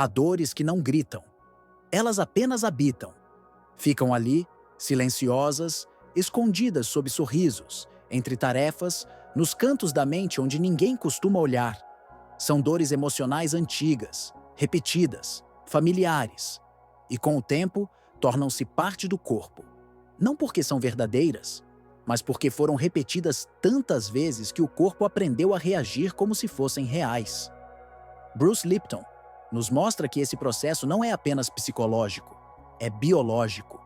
Há dores que não gritam. Elas apenas habitam. Ficam ali, silenciosas, escondidas sob sorrisos, entre tarefas, nos cantos da mente onde ninguém costuma olhar. São dores emocionais antigas, repetidas, familiares. E com o tempo, tornam-se parte do corpo. Não porque são verdadeiras, mas porque foram repetidas tantas vezes que o corpo aprendeu a reagir como se fossem reais. Bruce Lipton nos mostra que esse processo não é apenas psicológico, é biológico.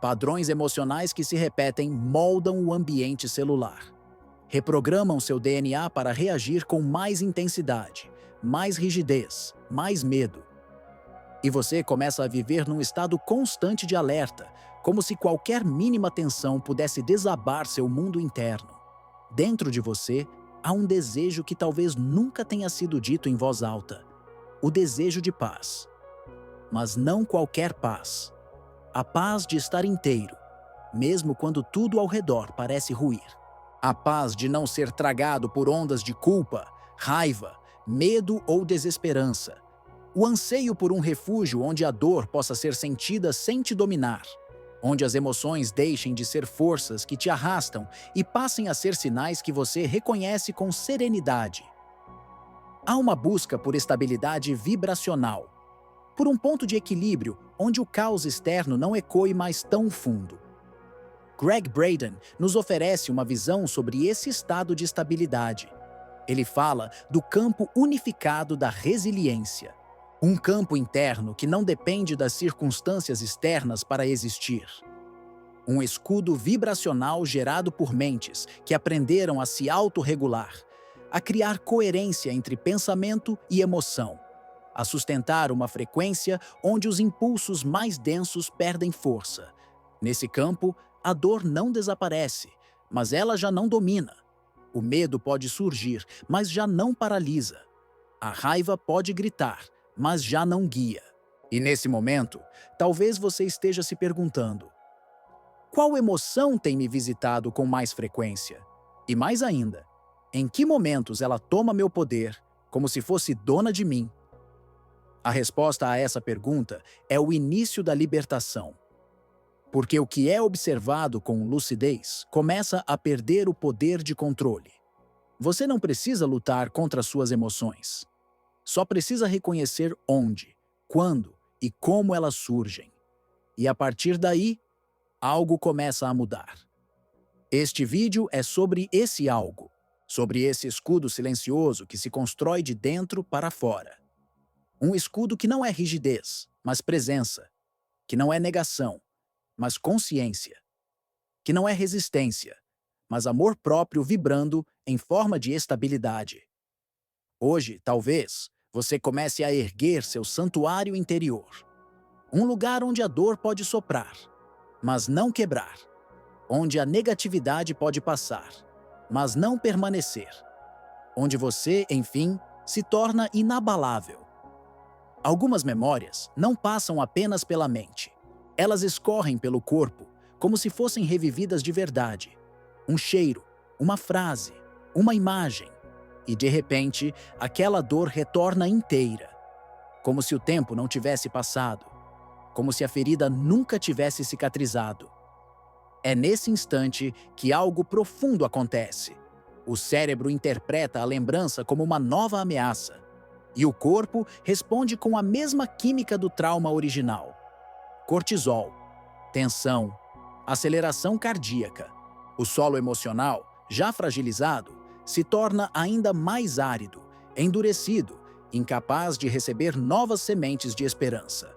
Padrões emocionais que se repetem moldam o ambiente celular. Reprogramam seu DNA para reagir com mais intensidade, mais rigidez, mais medo. E você começa a viver num estado constante de alerta, como se qualquer mínima tensão pudesse desabar seu mundo interno. Dentro de você, há um desejo que talvez nunca tenha sido dito em voz alta. O desejo de paz. Mas não qualquer paz. A paz de estar inteiro, mesmo quando tudo ao redor parece ruir. A paz de não ser tragado por ondas de culpa, raiva, medo ou desesperança. O anseio por um refúgio onde a dor possa ser sentida sem te dominar. Onde as emoções deixem de ser forças que te arrastam e passem a ser sinais que você reconhece com serenidade. Há uma busca por estabilidade vibracional, por um ponto de equilíbrio onde o caos externo não ecoe mais tão fundo. Greg Braden nos oferece uma visão sobre esse estado de estabilidade. Ele fala do campo unificado da resiliência. Um campo interno que não depende das circunstâncias externas para existir. Um escudo vibracional gerado por mentes que aprenderam a se autorregular, a criar coerência entre pensamento e emoção, a sustentar uma frequência onde os impulsos mais densos perdem força. Nesse campo, a dor não desaparece, mas ela já não domina. O medo pode surgir, mas já não paralisa. A raiva pode gritar, mas já não guia. E nesse momento, talvez você esteja se perguntando: qual emoção tem me visitado com mais frequência? E mais ainda, em que momentos ela toma meu poder, como se fosse dona de mim? A resposta a essa pergunta é o início da libertação. Porque o que é observado com lucidez começa a perder o poder de controle. Você não precisa lutar contra suas emoções. Só precisa reconhecer onde, quando e como elas surgem. E a partir daí, algo começa a mudar. Este vídeo é sobre esse algo, sobre esse escudo silencioso que se constrói de dentro para fora. Um escudo que não é rigidez, mas presença, que não é negação, mas consciência, que não é resistência, mas amor próprio vibrando em forma de estabilidade. Hoje, talvez, você comece a erguer seu santuário interior. Um lugar onde a dor pode soprar, mas não quebrar. Onde a negatividade pode passar, mas não permanecer. Onde você, enfim, se torna inabalável. Algumas memórias não passam apenas pela mente. Elas escorrem pelo corpo, como se fossem revividas de verdade. Um cheiro, uma frase, uma imagem. E, de repente, aquela dor retorna inteira. Como se o tempo não tivesse passado. Como se a ferida nunca tivesse cicatrizado. É nesse instante que algo profundo acontece. O cérebro interpreta a lembrança como uma nova ameaça. E o corpo responde com a mesma química do trauma original. Cortisol, tensão, aceleração cardíaca. O solo emocional, já fragilizado, se torna ainda mais árido, endurecido, incapaz de receber novas sementes de esperança.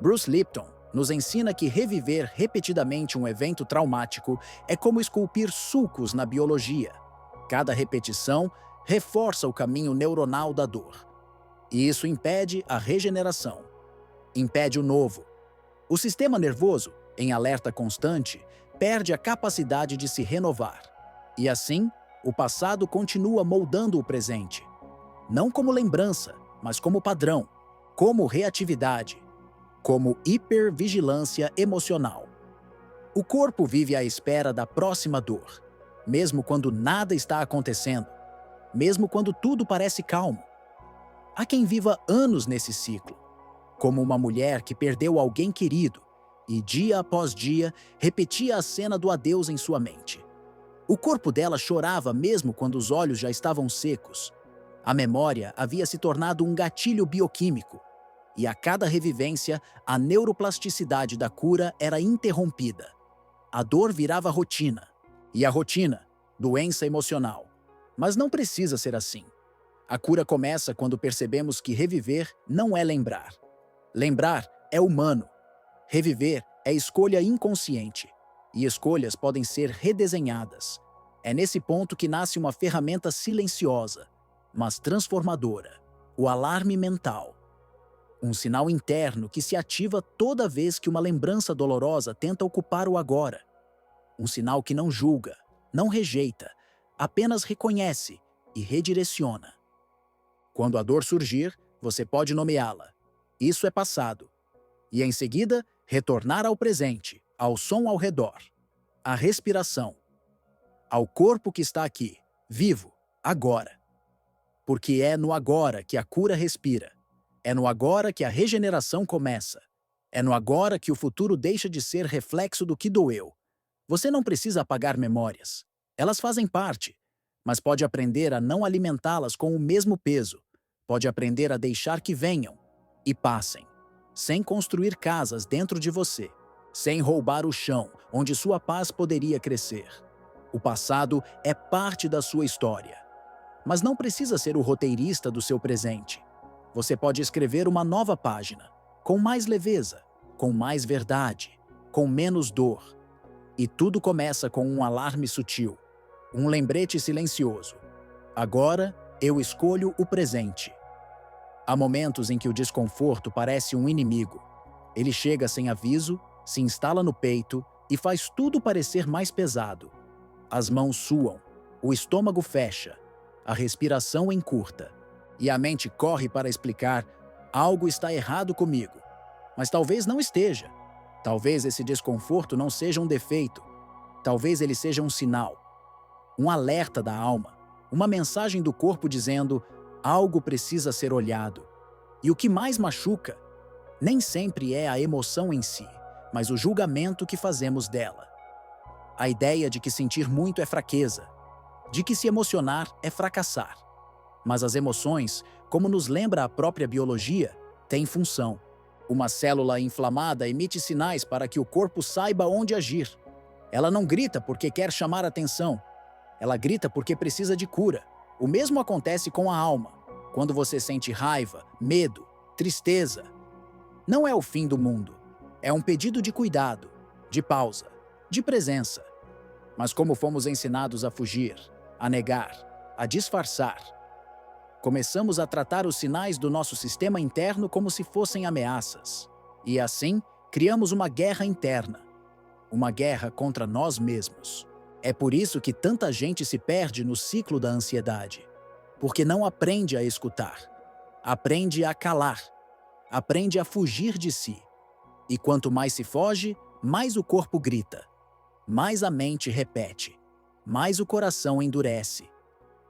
Bruce Lipton nos ensina que reviver repetidamente um evento traumático é como esculpir sulcos na biologia. Cada repetição reforça o caminho neuronal da dor. E isso impede a regeneração. Impede o novo. O sistema nervoso, em alerta constante, perde a capacidade de se renovar. E assim, o passado continua moldando o presente. Não como lembrança, mas como padrão, como reatividade, como hipervigilância emocional. O corpo vive à espera da próxima dor, mesmo quando nada está acontecendo, mesmo quando tudo parece calmo. Há quem viva anos nesse ciclo, como uma mulher que perdeu alguém querido e, dia após dia, repetia a cena do adeus em sua mente. O corpo dela chorava mesmo quando os olhos já estavam secos. A memória havia se tornado um gatilho bioquímico, e a cada revivência, a neuroplasticidade da cura era interrompida. A dor virava rotina, e a rotina, doença emocional. Mas não precisa ser assim. A cura começa quando percebemos que reviver não é lembrar. Lembrar é humano. Reviver é escolha inconsciente. E escolhas podem ser redesenhadas. É nesse ponto que nasce uma ferramenta silenciosa, mas transformadora: o alarme mental. Um sinal interno que se ativa toda vez que uma lembrança dolorosa tenta ocupar o agora. Um sinal que não julga, não rejeita, apenas reconhece e redireciona. Quando a dor surgir, você pode nomeá-la. Isso é passado. E em seguida, retornar ao presente, ao som ao redor, à respiração, ao corpo que está aqui, vivo, agora. Porque é no agora que a cura respira. É no agora que a regeneração começa. É no agora que o futuro deixa de ser reflexo do que doeu. Você não precisa apagar memórias. Elas fazem parte, mas pode aprender a não alimentá-las com o mesmo peso. Pode aprender a deixar que venham e passem, sem construir casas dentro de você, sem roubar o chão onde sua paz poderia crescer. O passado é parte da sua história, mas não precisa ser o roteirista do seu presente. Você pode escrever uma nova página, com mais leveza, com mais verdade, com menos dor. E tudo começa com um alarme sutil, um lembrete silencioso. Agora, eu escolho o presente. Há momentos em que o desconforto parece um inimigo. Ele chega sem aviso, se instala no peito e faz tudo parecer mais pesado. As mãos suam, o estômago fecha, a respiração encurta. E a mente corre para explicar: algo está errado comigo. Mas talvez não esteja. Talvez esse desconforto não seja um defeito. Talvez ele seja um sinal. Um alerta da alma. Uma mensagem do corpo dizendo: algo precisa ser olhado. E o que mais machuca nem sempre é a emoção em si, mas o julgamento que fazemos dela. A ideia de que sentir muito é fraqueza, de que se emocionar é fracassar. Mas as emoções, como nos lembra a própria biologia, têm função. Uma célula inflamada emite sinais para que o corpo saiba onde agir. Ela não grita porque quer chamar atenção. Ela grita porque precisa de cura. O mesmo acontece com a alma. Quando você sente raiva, medo, tristeza, não é o fim do mundo. É um pedido de cuidado, de pausa, de presença. Mas como fomos ensinados a fugir, a negar, a disfarçar, começamos a tratar os sinais do nosso sistema interno como se fossem ameaças. E assim, criamos uma guerra interna. Uma guerra contra nós mesmos. É por isso que tanta gente se perde no ciclo da ansiedade. Porque não aprende a escutar. Aprende a calar. Aprende a fugir de si. E quanto mais se foge, mais o corpo grita. Mais a mente repete. Mais o coração endurece.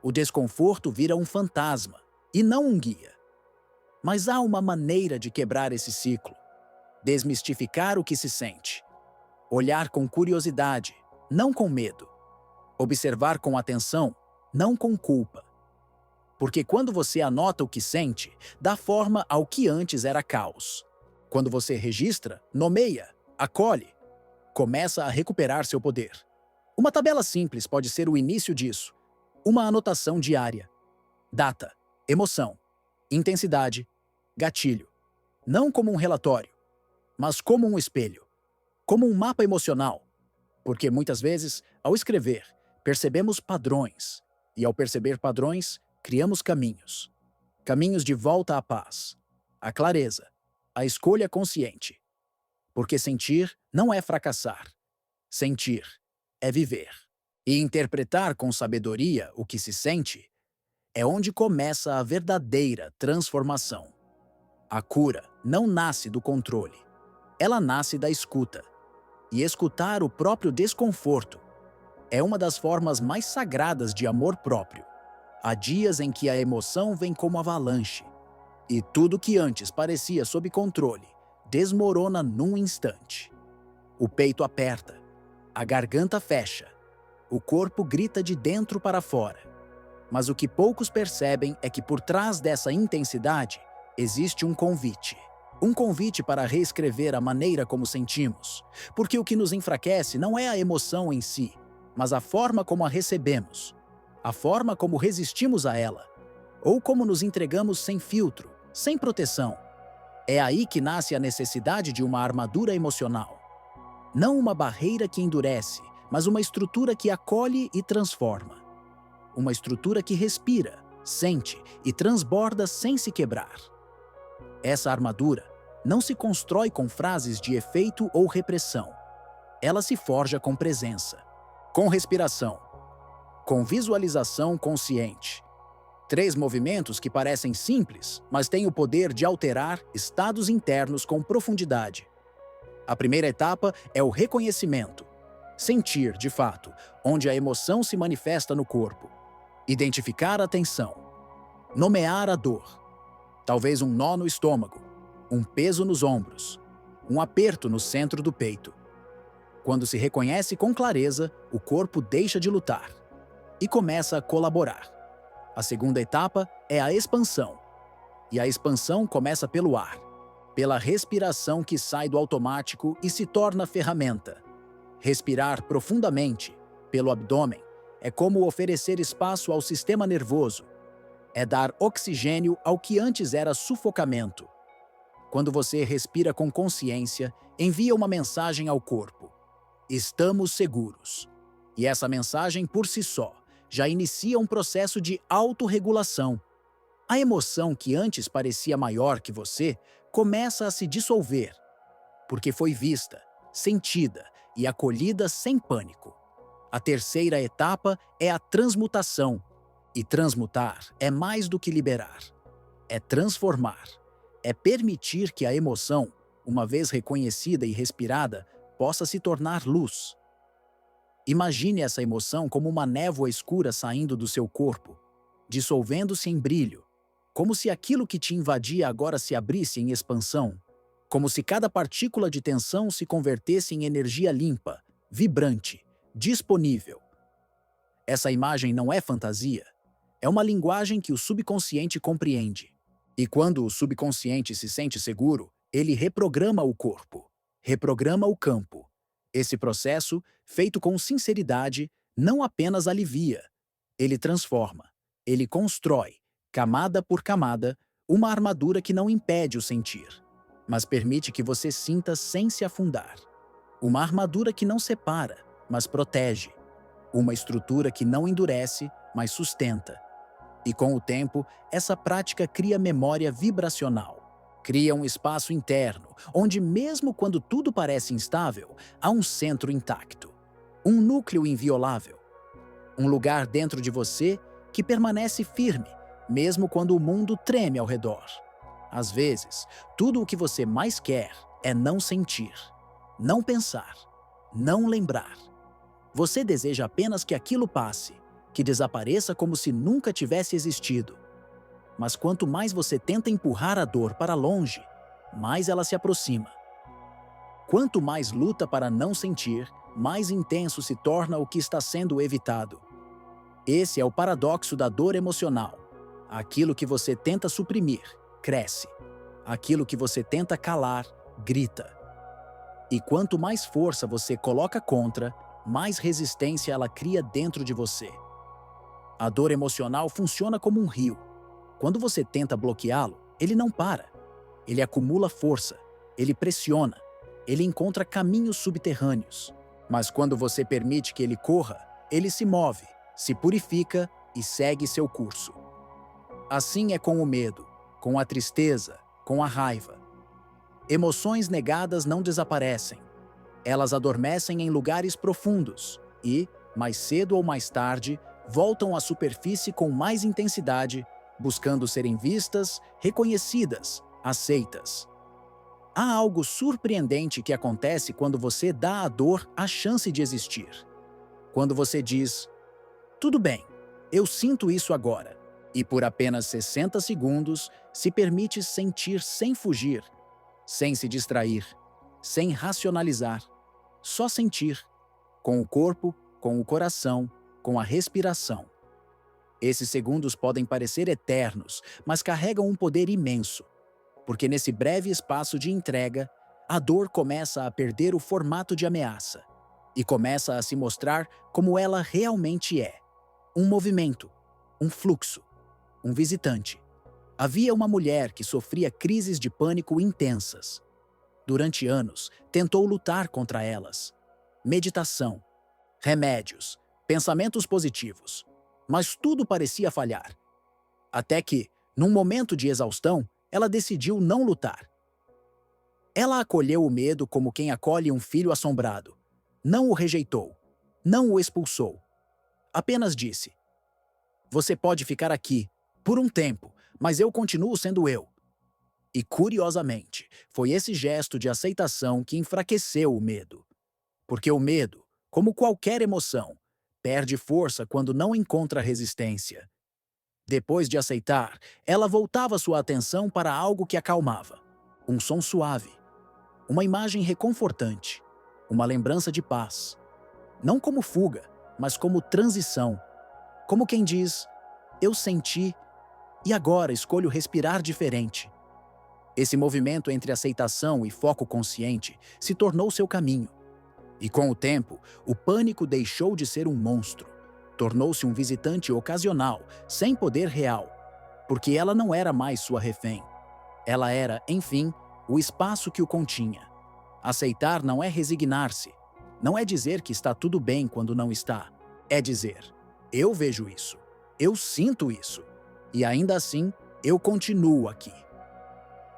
O desconforto vira um fantasma, e não um guia. Mas há uma maneira de quebrar esse ciclo. Desmistificar o que se sente. Olhar com curiosidade, não com medo. Observar com atenção, não com culpa. Porque quando você anota o que sente, dá forma ao que antes era caos. Quando você registra, nomeia, acolhe, começa a recuperar seu poder. Uma tabela simples pode ser o início disso. Uma anotação diária. Data, emoção, intensidade, gatilho. Não como um relatório, mas como um espelho. Como um mapa emocional. Porque muitas vezes, ao escrever, percebemos padrões. E ao perceber padrões, criamos caminhos. Caminhos de volta à paz, à clareza, à escolha consciente. Porque sentir não é fracassar. Sentir é viver. E interpretar com sabedoria o que se sente é onde começa a verdadeira transformação. A cura não nasce do controle. Ela nasce da escuta. E escutar o próprio desconforto é uma das formas mais sagradas de amor próprio. Há dias em que a emoção vem como avalanche. E tudo que antes parecia sob controle desmorona num instante. O peito aperta, a garganta fecha, o corpo grita de dentro para fora. Mas o que poucos percebem é que por trás dessa intensidade existe um convite. Um convite para reescrever a maneira como sentimos. Porque o que nos enfraquece não é a emoção em si, mas a forma como a recebemos, a forma como resistimos a ela, ou como nos entregamos sem filtro, sem proteção. É aí que nasce a necessidade de uma armadura emocional. Não uma barreira que endurece, mas uma estrutura que acolhe e transforma. Uma estrutura que respira, sente e transborda sem se quebrar. Essa armadura não se constrói com frases de efeito ou repressão. Ela se forja com presença, com respiração, com visualização consciente. 3 movimentos que parecem simples, mas têm o poder de alterar estados internos com profundidade. A primeira etapa é o reconhecimento. Sentir, de fato, onde a emoção se manifesta no corpo. Identificar a tensão. Nomear a dor. Talvez um nó no estômago, um peso nos ombros, um aperto no centro do peito. Quando se reconhece com clareza, o corpo deixa de lutar e começa a colaborar. A segunda etapa é a expansão. E a expansão começa pelo ar, pela respiração que sai do automático e se torna ferramenta. Respirar profundamente, pelo abdômen, é como oferecer espaço ao sistema nervoso. É dar oxigênio ao que antes era sufocamento. Quando você respira com consciência, envia uma mensagem ao corpo. Estamos seguros. E essa mensagem, por si só, já inicia um processo de autorregulação. A emoção que antes parecia maior que você começa a se dissolver, porque foi vista, sentida e acolhida sem pânico. A terceira etapa é a transmutação. E transmutar é mais do que liberar. É transformar. É permitir que a emoção, uma vez reconhecida e respirada, possa se tornar luz. Imagine essa emoção como uma névoa escura saindo do seu corpo, dissolvendo-se em brilho, como se aquilo que te invadia agora se abrisse em expansão, como se cada partícula de tensão se convertesse em energia limpa, vibrante, disponível. Essa imagem não é fantasia, é uma linguagem que o subconsciente compreende. E quando o subconsciente se sente seguro, ele reprograma o corpo, reprograma o campo. Esse processo, feito com sinceridade, não apenas alivia, ele transforma, ele constrói, camada por camada, uma armadura que não impede o sentir, mas permite que você sinta sem se afundar. Uma armadura que não separa, mas protege. Uma estrutura que não endurece, mas sustenta. E com o tempo, essa prática cria memória vibracional. Cria um espaço interno, onde mesmo quando tudo parece instável, há um centro intacto. Um núcleo inviolável. Um lugar dentro de você que permanece firme, mesmo quando o mundo treme ao redor. Às vezes, tudo o que você mais quer é não sentir, não pensar, não lembrar. Você deseja apenas que aquilo passe, que desapareça como se nunca tivesse existido. Mas quanto mais você tenta empurrar a dor para longe, mais ela se aproxima. Quanto mais luta para não sentir, mais intenso se torna o que está sendo evitado. Esse é o paradoxo da dor emocional. Aquilo que você tenta suprimir, cresce. Aquilo que você tenta calar, grita. E quanto mais força você coloca contra, mais resistência ela cria dentro de você. A dor emocional funciona como um rio. Quando você tenta bloqueá-lo, ele não para. Ele acumula força, ele pressiona, ele encontra caminhos subterrâneos. Mas quando você permite que ele corra, ele se move, se purifica e segue seu curso. Assim é com o medo, com a tristeza, com a raiva. Emoções negadas não desaparecem. Elas adormecem em lugares profundos e, mais cedo ou mais tarde, voltam à superfície com mais intensidade, buscando serem vistas, reconhecidas, aceitas. Há algo surpreendente que acontece quando você dá à dor a chance de existir. Quando você diz, tudo bem, eu sinto isso agora, E por apenas 60 segundos, se permite sentir sem fugir, sem se distrair, sem racionalizar. Só sentir, com o corpo, com o coração, com a respiração. Esses segundos podem parecer eternos, mas carregam um poder imenso, porque nesse breve espaço de entrega, a dor começa a perder o formato de ameaça e começa a se mostrar como ela realmente é: um movimento, um fluxo, um visitante. Havia uma mulher que sofria crises de pânico intensas. Durante anos, tentou lutar contra elas. Meditação, remédios, pensamentos positivos. Mas tudo parecia falhar. Até que, num momento de exaustão, ela decidiu não lutar. Ela acolheu o medo como quem acolhe um filho assombrado. Não o rejeitou. Não o expulsou. Apenas disse: "Você pode ficar aqui, por um tempo, mas eu continuo sendo eu." E, curiosamente, foi esse gesto de aceitação que enfraqueceu o medo. Porque o medo, como qualquer emoção, perde força quando não encontra resistência. Depois de aceitar, ela voltava sua atenção para algo que acalmava. Um som suave. Uma imagem reconfortante. Uma lembrança de paz. Não como fuga, mas como transição. Como quem diz: "Eu senti e agora escolho respirar diferente." Esse movimento entre aceitação e foco consciente se tornou seu caminho. E com o tempo, o pânico deixou de ser um monstro. Tornou-se um visitante ocasional, sem poder real, porque ela não era mais sua refém. Ela era, enfim, o espaço que o continha. Aceitar não é resignar-se. Não é dizer que está tudo bem quando não está. É dizer: "Eu vejo isso. Eu sinto isso. E ainda assim, eu continuo aqui."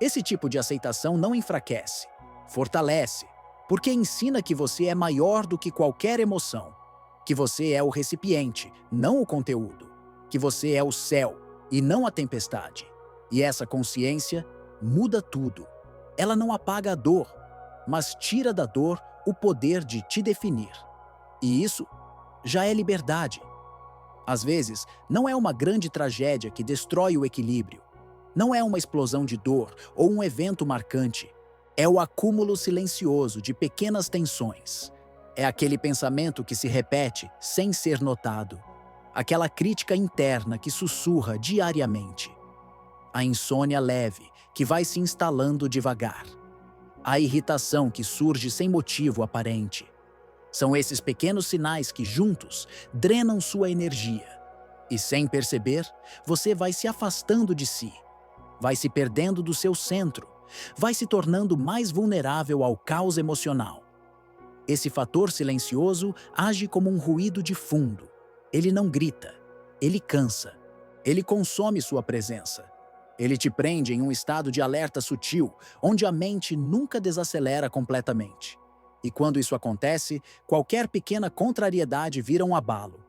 Esse tipo de aceitação não enfraquece, fortalece, porque ensina que você é maior do que qualquer emoção, que você é o recipiente, não o conteúdo, que você é o céu e não a tempestade. E essa consciência muda tudo. Ela não apaga a dor, mas tira da dor o poder de te definir. E isso já é liberdade. Às vezes, não é uma grande tragédia que destrói o equilíbrio. Não é uma explosão de dor ou um evento marcante. É o acúmulo silencioso de pequenas tensões. É aquele pensamento que se repete sem ser notado. Aquela crítica interna que sussurra diariamente. A insônia leve que vai se instalando devagar. A irritação que surge sem motivo aparente. São esses pequenos sinais que, juntos, drenam sua energia. E, sem perceber, você vai se afastando de si. Vai se perdendo do seu centro. Vai se tornando mais vulnerável ao caos emocional. Esse fator silencioso age como um ruído de fundo. Ele não grita. Ele cansa. Ele consome sua presença. Ele te prende em um estado de alerta sutil, onde a mente nunca desacelera completamente. E quando isso acontece, qualquer pequena contrariedade vira um abalo.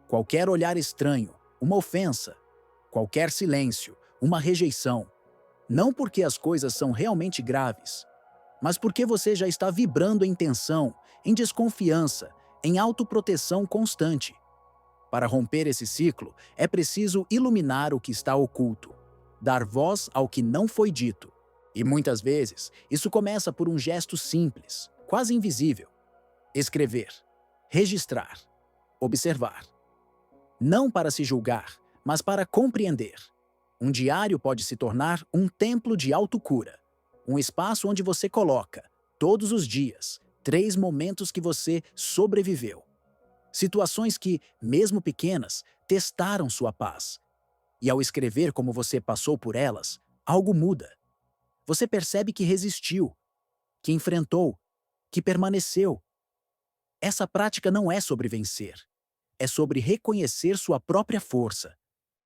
Qualquer olhar estranho, uma ofensa. Qualquer silêncio, uma rejeição. Não porque as coisas são realmente graves, mas porque você já está vibrando em tensão, em desconfiança, em autoproteção constante. Para romper esse ciclo, é preciso iluminar o que está oculto, dar voz ao que não foi dito. E muitas vezes, isso começa por um gesto simples, quase invisível. Escrever, registrar, observar. Não para se julgar, mas para compreender. Um diário pode se tornar um templo de autocura, um espaço onde você coloca, todos os dias, 3 momentos que você sobreviveu. Situações que, mesmo pequenas, testaram sua paz. E ao escrever como você passou por elas, algo muda. Você percebe que resistiu, que enfrentou, que permaneceu. Essa prática não é sobre vencer, é sobre reconhecer sua própria força.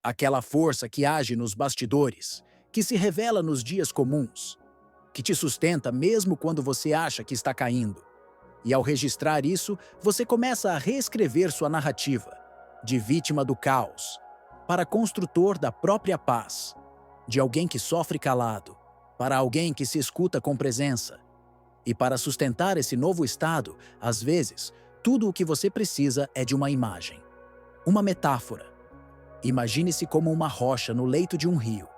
Aquela força que age nos bastidores, que se revela nos dias comuns, que te sustenta mesmo quando você acha que está caindo. E ao registrar isso, você começa a reescrever sua narrativa, de vítima do caos, para construtor da própria paz, de alguém que sofre calado, para alguém que se escuta com presença. E para sustentar esse novo estado, às vezes, tudo o que você precisa é de uma imagem, uma metáfora. Imagine-se como uma rocha no leito de um rio.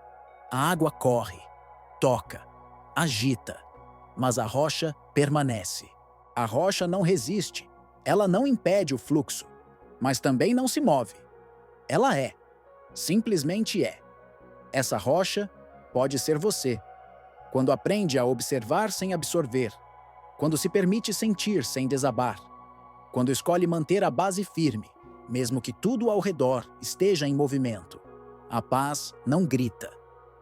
A água corre, toca, agita, mas a rocha permanece. A rocha não resiste, ela não impede o fluxo, mas também não se move. Ela é, simplesmente é. Essa rocha pode ser você, quando aprende a observar sem absorver, quando se permite sentir sem desabar, quando escolhe manter a base firme, mesmo que tudo ao redor esteja em movimento. A paz não grita,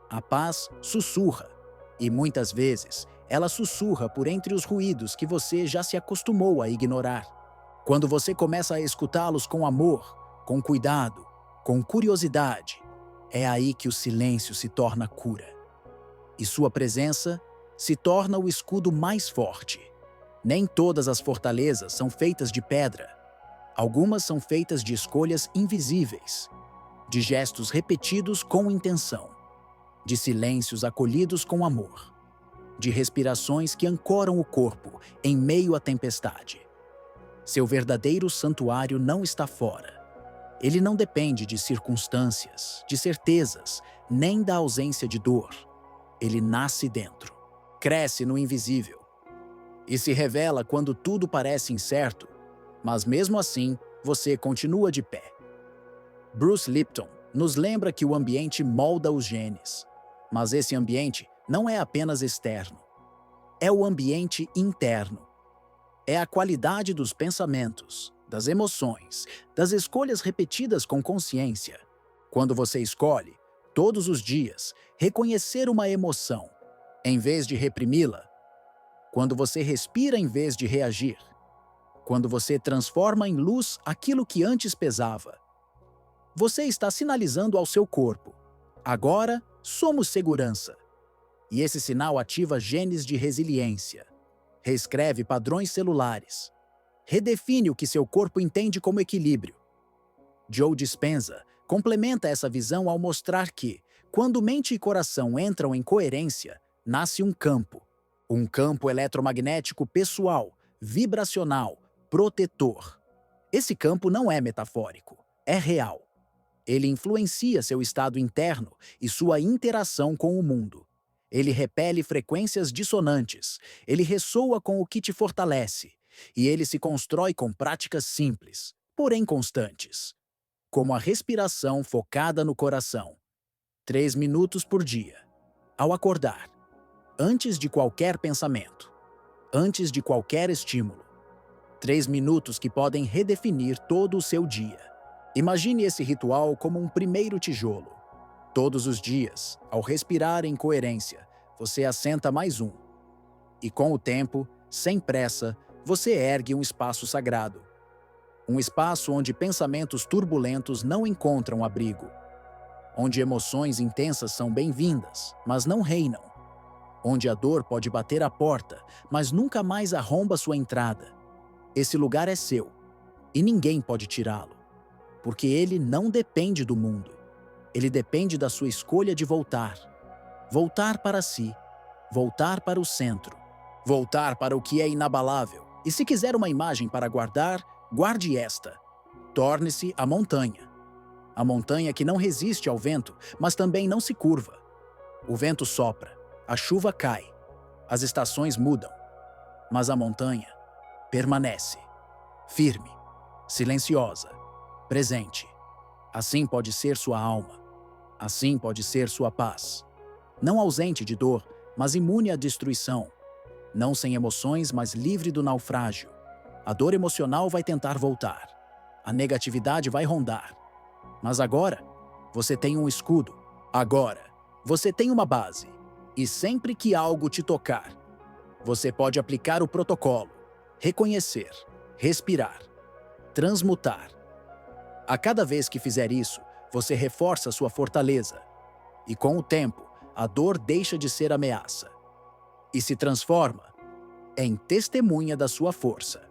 a paz sussurra, e muitas vezes ela sussurra por entre os ruídos que você já se acostumou a ignorar. Quando você começa a escutá-los com amor, com cuidado, com curiosidade, é aí que o silêncio se torna cura. E sua presença se torna o escudo mais forte. Nem todas as fortalezas são feitas de pedra. Algumas são feitas de escolhas invisíveis, de gestos repetidos com intenção, de silêncios acolhidos com amor, de respirações que ancoram o corpo em meio à tempestade. Seu verdadeiro santuário não está fora. Ele não depende de circunstâncias, de certezas, nem da ausência de dor. Ele nasce dentro, cresce no invisível e se revela quando tudo parece incerto, mas mesmo assim você continua de pé. Bruce Lipton nos lembra que o ambiente molda os genes, mas esse ambiente não é apenas externo. É o ambiente interno. É a qualidade dos pensamentos, das emoções, das escolhas repetidas com consciência. Quando você escolhe, todos os dias, reconhecer uma emoção, em vez de reprimi-la. Quando você respira em vez de reagir. Quando você transforma em luz aquilo que antes pesava. Você está sinalizando ao seu corpo: agora somos segurança. E esse sinal ativa genes de resiliência, reescreve padrões celulares, redefine o que seu corpo entende como equilíbrio. Joe Dispenza complementa essa visão ao mostrar que, quando mente e coração entram em coerência, nasce um campo eletromagnético pessoal, vibracional, protetor. Esse campo não é metafórico, é real. Ele influencia seu estado interno e sua interação com o mundo. Ele repele frequências dissonantes, ele ressoa com o que te fortalece, e ele se constrói com práticas simples, porém constantes, como a respiração focada no coração. 3 minutos por dia. Ao acordar, antes de qualquer pensamento, antes de qualquer estímulo. 3 minutos que podem redefinir todo o seu dia. Imagine esse ritual como um primeiro tijolo. Todos os dias, ao respirar em coerência, você assenta mais um. E com o tempo, sem pressa, você ergue um espaço sagrado. Um espaço onde pensamentos turbulentos não encontram abrigo. Onde emoções intensas são bem-vindas, mas não reinam. Onde a dor pode bater à porta, mas nunca mais arromba sua entrada. Esse lugar é seu, e ninguém pode tirá-lo, porque ele não depende do mundo. Ele depende da sua escolha de voltar. Voltar para si, voltar para o centro, voltar para o que é inabalável. E se quiser uma imagem para guardar, guarde esta. Torne-se a montanha. A montanha que não resiste ao vento, mas também não se curva. O vento sopra, a chuva cai, as estações mudam, mas a montanha permanece, firme, silenciosa, presente. Assim pode ser sua alma, assim pode ser sua paz. Não ausente de dor, mas imune à destruição. Não sem emoções, mas livre do naufrágio. A dor emocional vai tentar voltar. A negatividade vai rondar. Mas agora, você tem um escudo. Agora, você tem uma base. E sempre que algo te tocar, você pode aplicar o protocolo, reconhecer, respirar, transmutar. A cada vez que fizer isso, você reforça sua fortaleza. E com o tempo, a dor deixa de ser ameaça e se transforma em testemunha da sua força.